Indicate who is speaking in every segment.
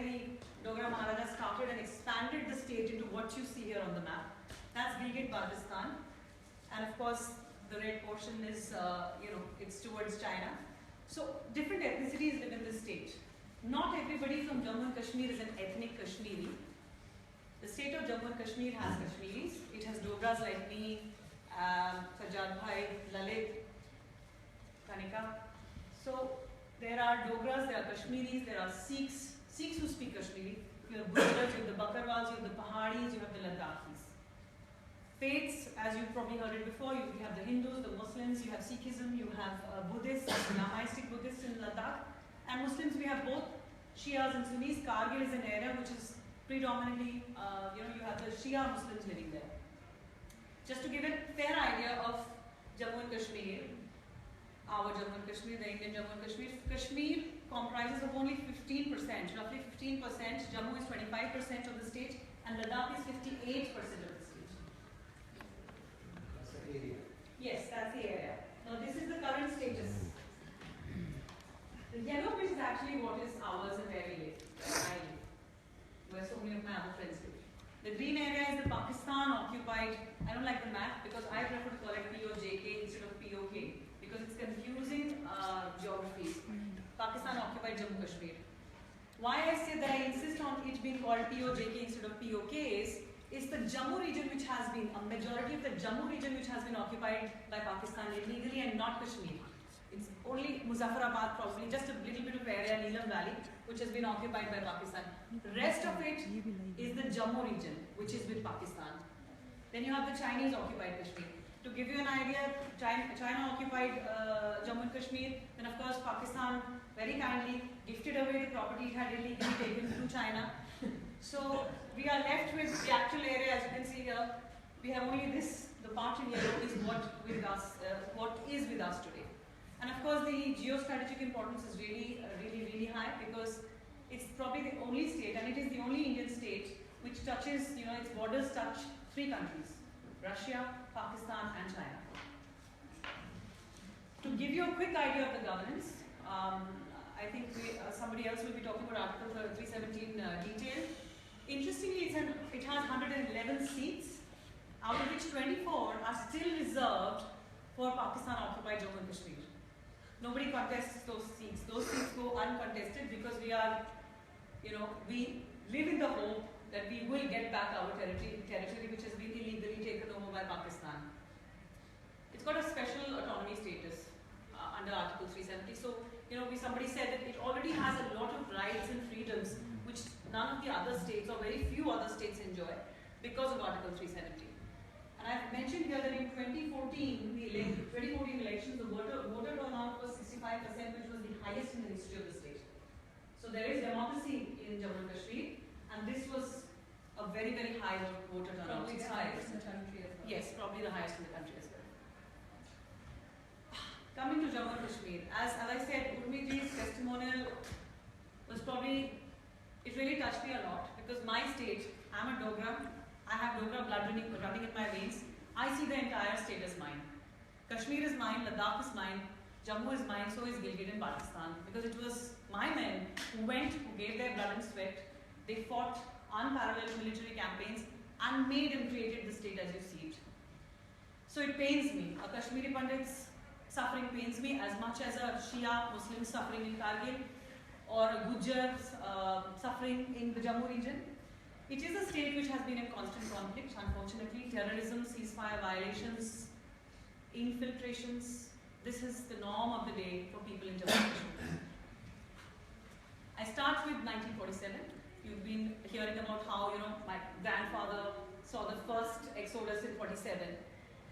Speaker 1: the Dogra Maharaja started and expanded the state into what you see here on the map. That's Gilgit-Baltistan. And of course, the red portion is, it's towards China. So different ethnicities live in this state. Not everybody from Jammu and Kashmir is an ethnic Kashmiri. The state of Jammu and Kashmir has Kashmiris. It has Dogras like me, Sajjad Bhai, Lalit, Kanika. So there are Dogras, there are Kashmiris, there are Sikhs who speak Kashmiri. You have Gujrats, you have the Bakarwals, you have the Pahadis, you have the Ladakhis. Faiths, as you've probably heard it before, you have the Hindus, the Muslims, you have Sikhism, you have Buddhists, Namaistic Buddhists in Ladakh. And Muslims, we have both Shias and Sunnis. Kargil is an area which is predominantly, you have the Shia Muslims living there. Just to give a fair idea of Jammu and Kashmir, our Jammu and Kashmir, the Indian Jammu and Kashmir, Kashmir comprises of only 15%, roughly 15%. Jammu is 25% of the state, and Ladakh is 58% of the state.
Speaker 2: That's the area.
Speaker 1: Yes, that's the area. Now this is the current status. The yellow bit is actually what is ours and where we live, where I live, where so many of my other friends live. The green area is the Pakistan occupied. I don't like the map because I prefer to call it POJK instead of POK because it's confusing geographies. Pakistan occupied Jammu Kashmir. Why I say that I insist on it being called POJK instead of POK is the Jammu region which has been, a majority of the Jammu region which has been occupied by Pakistan illegally and not Kashmir. It's only Muzaffarabad, probably just a little bit of area, Neelam Valley, which has been occupied by Pakistan. The rest of it is the Jammu region, which is with Pakistan. Then you have the Chinese occupied Kashmir. To give you an idea, China occupied Jammu and Kashmir, then of course Pakistan very kindly gifted away the property it had illegally taken to China. So we are left with the actual area, as you can see here. We have only this, the part in yellow is what is with us today. And of course, the geostrategic importance is really high because it's probably the only state, and it is the only Indian state which touches, its borders touch 3 countries: Russia, Pakistan, and China. To give you a quick idea of the governance, I think somebody else will be talking about Article 317 detail. Interestingly, it has 111 seats, out of which 24 are still reserved for Pakistan-occupied Jammu and Kashmir. Nobody contests those seats. Those seats go uncontested because we are, we live in the hope that we will get back our territory which has been illegally taken over by Pakistan. It's got a special autonomy status under Article 370. So, somebody said that it already has a lot of rights and freedoms which none of the other states or very few other states enjoy because of Article 370. And I've mentioned here that in 2014 elections, the voter turnout was 65%, which was the highest in the history of the state. So there is democracy in Jammu and Kashmir, and this was a very high voter turnout.
Speaker 3: Probably the highest in the country as well.
Speaker 1: Yes, probably the highest in the country as well. Coming to Jammu and Kashmir, as I said, Urmiji's testimonial was probably, it really touched me a lot because my state, I'm a Dogra, I have Dogra blood running in my veins. I see the entire state as mine. Kashmir is mine, Ladakh is mine, Jammu is mine, so is Gilgit and Baltistan. Because it was my men who gave their blood and sweat. They fought unparalleled military campaigns and made and created the state as you see it. So it pains me. A Kashmiri Pandit's suffering pains me as much as a Shia Muslim suffering in Kargil or a Gujar's suffering in the Jammu region. It is a state which has been in constant conflict, unfortunately. Terrorism, ceasefire violations, infiltrations. This is the norm of the day for people in Jammu and Kashmir. I start with 1947. You've been hearing about how, my grandfather saw the first exodus in 47.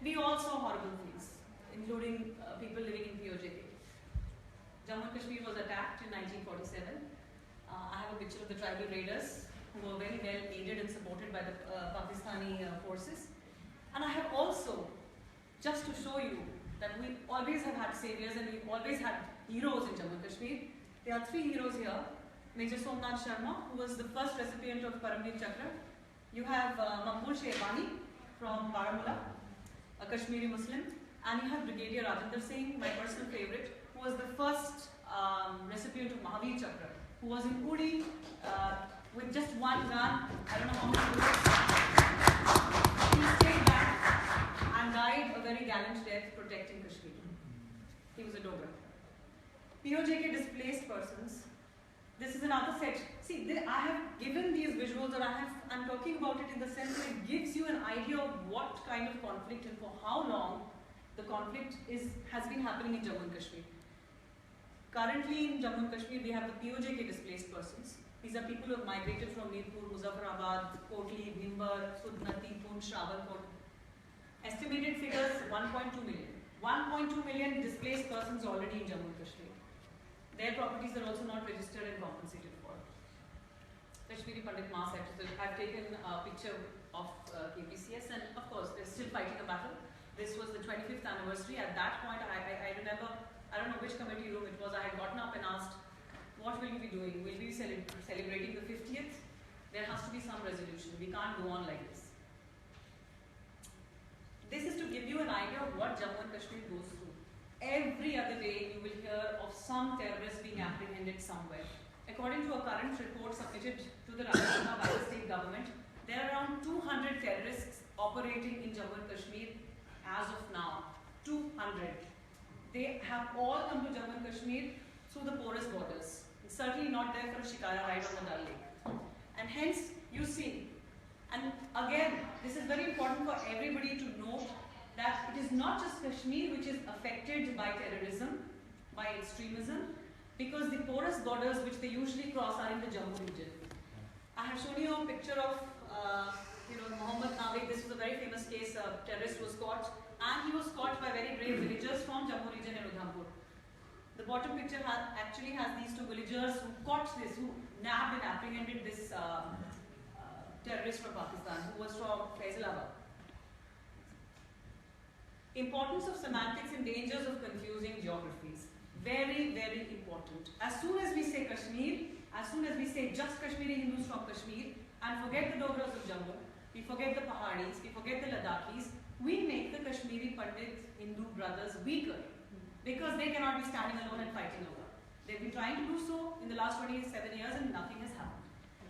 Speaker 1: We all saw horrible things, including people living in POJK. Jammu and Kashmir was attacked in 1947. I have a picture of the tribal raiders who were very well aided and supported by the Pakistani forces. And I have also, just to show you that we always have had saviors and we've always had heroes in Jammu and Kashmir. There are 3 heroes here. Major Somnath Sharma, who was the first recipient of Paramveer Chakra. You have Maqbul Sherwani from Baramulla, a Kashmiri Muslim. And you have Brigadier Rajinder Singh, my personal favorite, who was the first recipient of Mahavir Chakra, who was in Uri with just one gun, I don't know how many bullets. He stayed back and died a very gallant death protecting Kashmir. He was a Dogra. POJK displaced persons. This is another set. See, I have given these visuals, or I'm talking about it in the sense that it gives you an idea of what kind of conflict and for how long the conflict has been happening in Jammu and Kashmir. Currently in Jammu and Kashmir, we have the POJK displaced persons. These are people who have migrated from Mirpur, Muzaffarabad, Kotli, Bhimbar, Sudnati, Poonch, Rawalkot. Estimated figures 1.2 million. 1.2 million displaced persons already in Jammu and Kashmir. Their properties are also not registered and compensated for. Kashmiri Pandit Mass Actors. I've taken a picture of KPCS, and of course they're still fighting a battle. This was the 25th anniversary. At that point, I remember, I don't know which committee room it was, I had gotten up and asked, what will we be doing? Will we be celebrating the 50th? There has to be some resolution. We can't go on like this. This is to give you an idea of what Jammu and Kashmir goes through. Every other day you will hear of some terrorist being apprehended somewhere. According to a current report submitted to the Rajasthan by the state government, there are around 200 terrorists operating in Jammu and Kashmir as of now. 200. They have all come to Jammu and Kashmir through the porous borders. It's certainly not there for a shikara ride on the Dal Lake. And hence, you see, and again, this is very important for everybody to note that it is not just Kashmir which is affected by terrorism, by extremism, because the porous borders which they usually cross are in the Jammu region. I have shown you a picture of Mohammed Navik. This was a very famous case. A terrorist was caught, and he was caught by very brave villagers from Jammu region in Udhampur. The bottom picture actually has these two villagers who caught this, who nabbed and apprehended this terrorist from Pakistan, who was from Faisalabad. Importance of semantics and dangers of confusing geographies. Very, very important. As soon as we say Kashmir, as soon as we say just Kashmiri Hindus from Kashmir, and forget the Dogras of Jammu, we forget the Pahadis, we forget the Ladakhis, we make the Kashmiri Pandit Hindu brothers weaker, because they cannot be standing alone and fighting over. They've been trying to do so in the last 27 years and nothing has happened.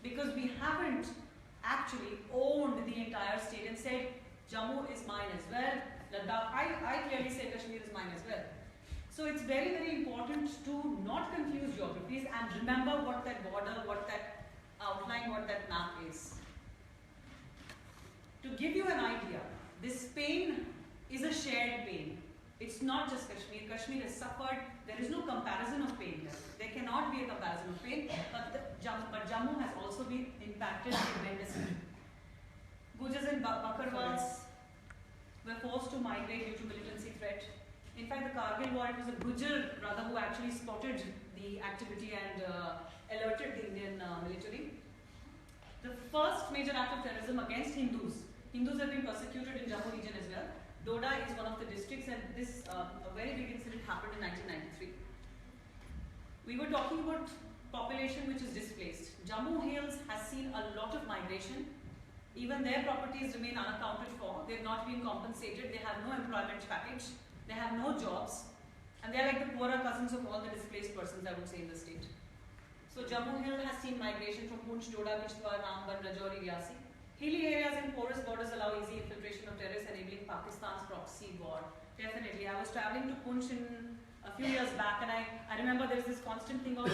Speaker 1: Because we haven't actually owned the entire state and said, Jammu is mine as well, Ladakh, I clearly say Kashmir is mine as well. So it's very, very important to not confuse geographies and remember what that border, what that outline, what that map is. To give you an idea, this pain is a shared pain. It's not just Kashmir. Kashmir has suffered. There is no comparison of pain here. There cannot be a comparison of pain, but Jammu has also been impacted tremendously. Gujars and Bakarwals were forced to migrate due to militancy threat. In fact, the Kargil war, it was a Gujar brother who actually spotted the activity and alerted the Indian military. The first major act of terrorism against Hindus. Hindus have been persecuted in Jammu region as well. Doda is one of the districts, and this a very big incident happened in 1993. We were talking about population which is displaced. Jammu Hills has seen a lot of migration. Even their properties remain unaccounted for. They have not been compensated. They have no employment package. They have no jobs. And they are like the poorer cousins of all the displaced persons, I would say, in the state. So Jammu Hill has seen migration from Poonch, Doda, Kishtwar, Ramban, Rajouri, Riasi. Hilly areas and porous borders allow easy infiltration of terrorists, enabling Pakistan's proxy war. Definitely. I was traveling to Poonch a few years back, and I remember there's this constant thing of,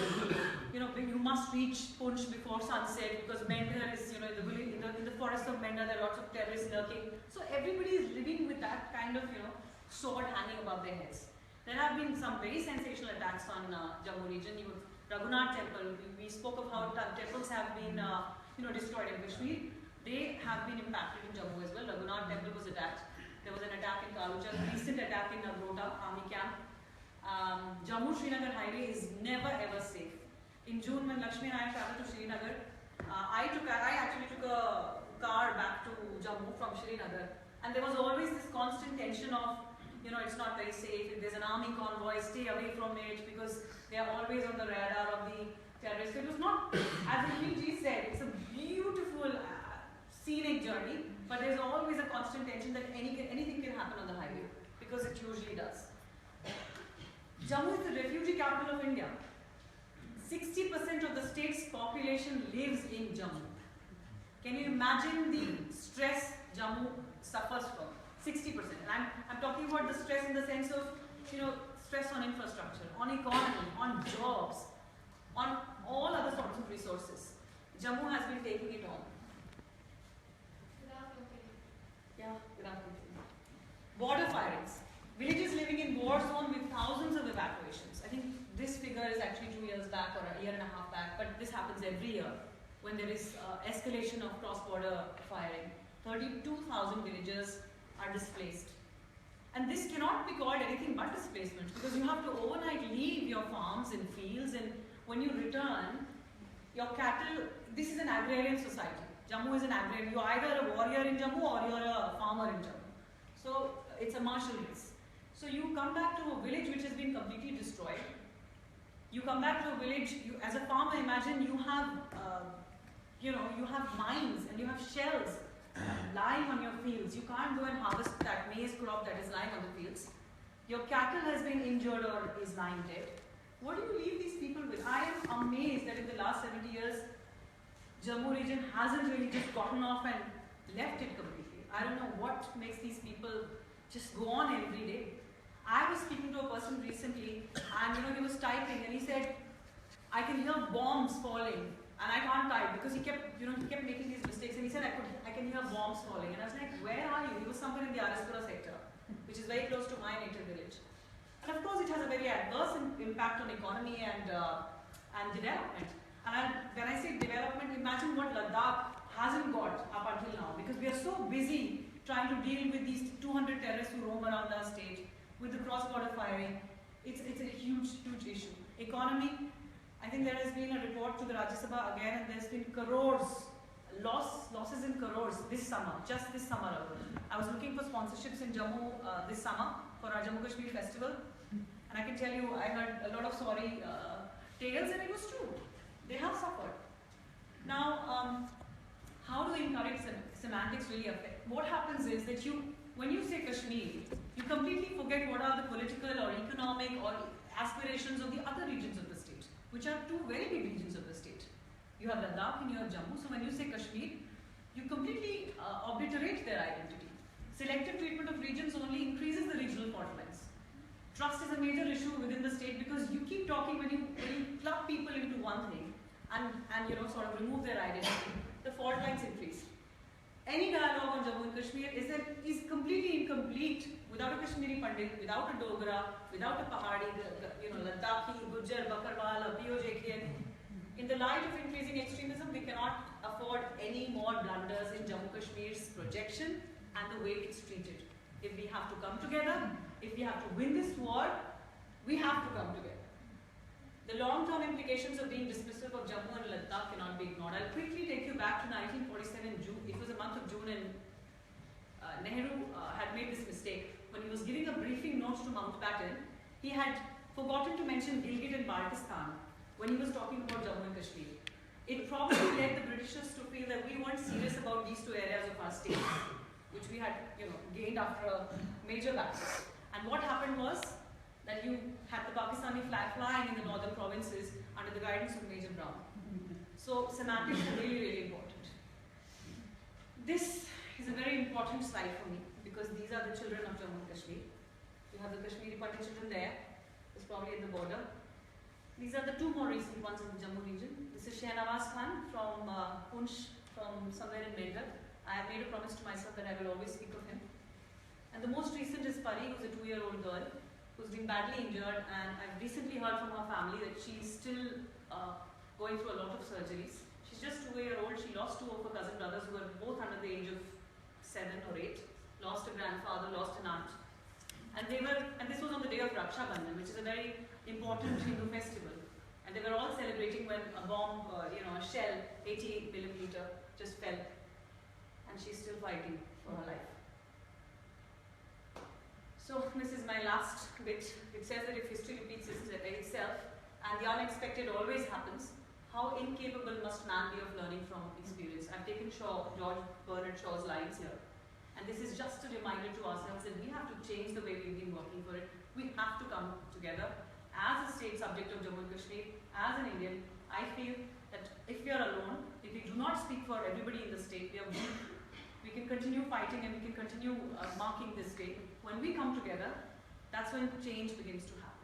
Speaker 1: you must reach Poonch before sunset because Mendhar is, in the forest of Mendhar, there are lots of terrorists lurking. So everybody is living with that kind of, sword hanging above their heads. There have been some very sensational attacks on Jammu region. Raghunath Temple, we spoke of how temples have been, destroyed in Kashmir. They have been impacted in Jammu as well. Raghunath Temple was attacked. There was an attack in Kaluchar, recent attack in Nagrota Army camp. Jammu-Srinagar highway is never ever safe. In June, when Lakshmi and I traveled to Srinagar, I actually took a car back to Jammu from Srinagar, and there was always this constant tension of, it's not very safe. If there's an army convoy, stay away from it because they are always on the radar of the terrorists. So it was not, as Ji said, it's a beautiful, scenic journey, but there's always a constant tension that anything can happen on the highway because it usually does. Jammu is the refugee capital of India. 60% of the state's population lives in Jammu. Can you imagine the stress Jammu suffers from? 60%. And I'm talking about the stress in the sense of, stress on infrastructure, on economy, on jobs, on all other sorts of resources. Jammu has been taking it on. Yeah, good afternoon. Border firings. Villages living in war zone with thousands of evacuations. I think this figure is actually 2 years back or a year and a half back, but this happens every year when there is escalation of cross-border firing. 32,000 villagers are displaced. And this cannot be called anything but displacement because you have to overnight leave your farms and fields, and when you return, your cattle, this is an agrarian society. Jammu is an agrarian. You're either a warrior in Jammu or you're a farmer in Jammu. So it's a martial race. So you come back to a village which has been completely destroyed. You come back to a village, as a farmer, imagine you have, you have mines and you have shells lying on your fields. You can't go and harvest that maize crop that is lying on the fields. Your cattle has been injured or is lying dead. What do you leave these people with? I am amazed that in the last 70 years, Jammu region hasn't really just gotten off and left it completely. I don't know what makes these people just go on every day. I was speaking to a person recently and he was typing and he said, I can hear bombs falling and I can't type because he kept making these mistakes and he said, I can hear bombs falling. And I was like, where are you? He was somewhere in the Araspura sector, which is very close to my native village. And of course it has a very adverse impact on economy and development. And when I say development, imagine what Ladakh hasn't got up until now because we are so busy trying to deal with these 200 terrorists who roam around our state, with the cross-border firing. It's a huge, huge issue. Economy, I think there has been a report to the Rajya Sabha again, and there's been crores, losses in crores this summer, just this summer alone. I was looking for sponsorships in Jammu this summer for our Jammu Kashmir festival, and I can tell you, I heard a lot of sorry tales, and it was true. They have suffered. Now, how do we encourage semantics really affect? What happens is that when you say Kashmir, you completely forget what are the political or economic or aspirations of the other regions of the state, which are two very big regions of the state. You have Ladakh and you have Jammu, so when you say Kashmir, you completely obliterate their identity. Selective treatment of regions only increases the regional fault lines. Trust is a major issue within the state because you keep talking when you club people into one thing and sort of remove their identity, the fault lines increase. Any dialogue on Jammu and Kashmir is completely incomplete without a Kashmiri Pandit, without a Dogra, without a Pahadi, Ladakhi, Gujjar, Bakarwal, or POJK. In the light of increasing extremism, we cannot afford any more blunders in Jammu Kashmir's projection and the way it's treated. If we have to come together, if we have to win this war, we have to come together. The long-term implications of being dismissive of Jammu and Ladakh cannot be ignored. I'll quickly take you back to 1947 June. It was a month of June and Nehru had made this mistake. When he was giving a briefing note to Mountbatten, he had forgotten to mention Gilgit and Baltistan when he was talking about Jammu and Kashmir. It probably led the Britishers to feel that we weren't serious about these two areas of our state, which we had gained after a major battle. And what happened was that you had the Pakistani flag flying in the northern provinces under the guidance of Major Brown. So semantics are really, really important. This is a very important slide for me because these are the children of Jammu and Kashmir. You have the Kashmiri Pandit children there. It's probably at the border. These are the two more recent ones in the Jammu region. This is Shehnawaz Khan from Punch, from somewhere in Meerut. I have made a promise to myself that I will always speak of him. And the most recent is Pari, who's a 2-year-old girl who's been badly injured, and I've recently heard from her family that she's still going through a lot of surgeries. She's just 2-year-old. She lost 2 of her cousin brothers who were both under the age of 7 or 8. Lost a grandfather, lost an aunt. And this was on the day of Raksha Bandhan, which is a very important Hindu festival. And they were all celebrating when a bomb, a shell, 88mm, just fell. And she's still fighting for her life. So this is my last bit. It says that if history repeats itself and the unexpected always happens, how incapable must man be of learning from experience? I've taken George Bernard Shaw's lines here. And this is just a reminder to ourselves that we have to change the way we've been working for it. We have to come together as a state subject of Jammu and Kashmir, as an Indian, I feel that if we are alone, if we do not speak for everybody in the state, we are weak. We can continue fighting and we can continue marking this day. When we come together, that's when change begins to happen.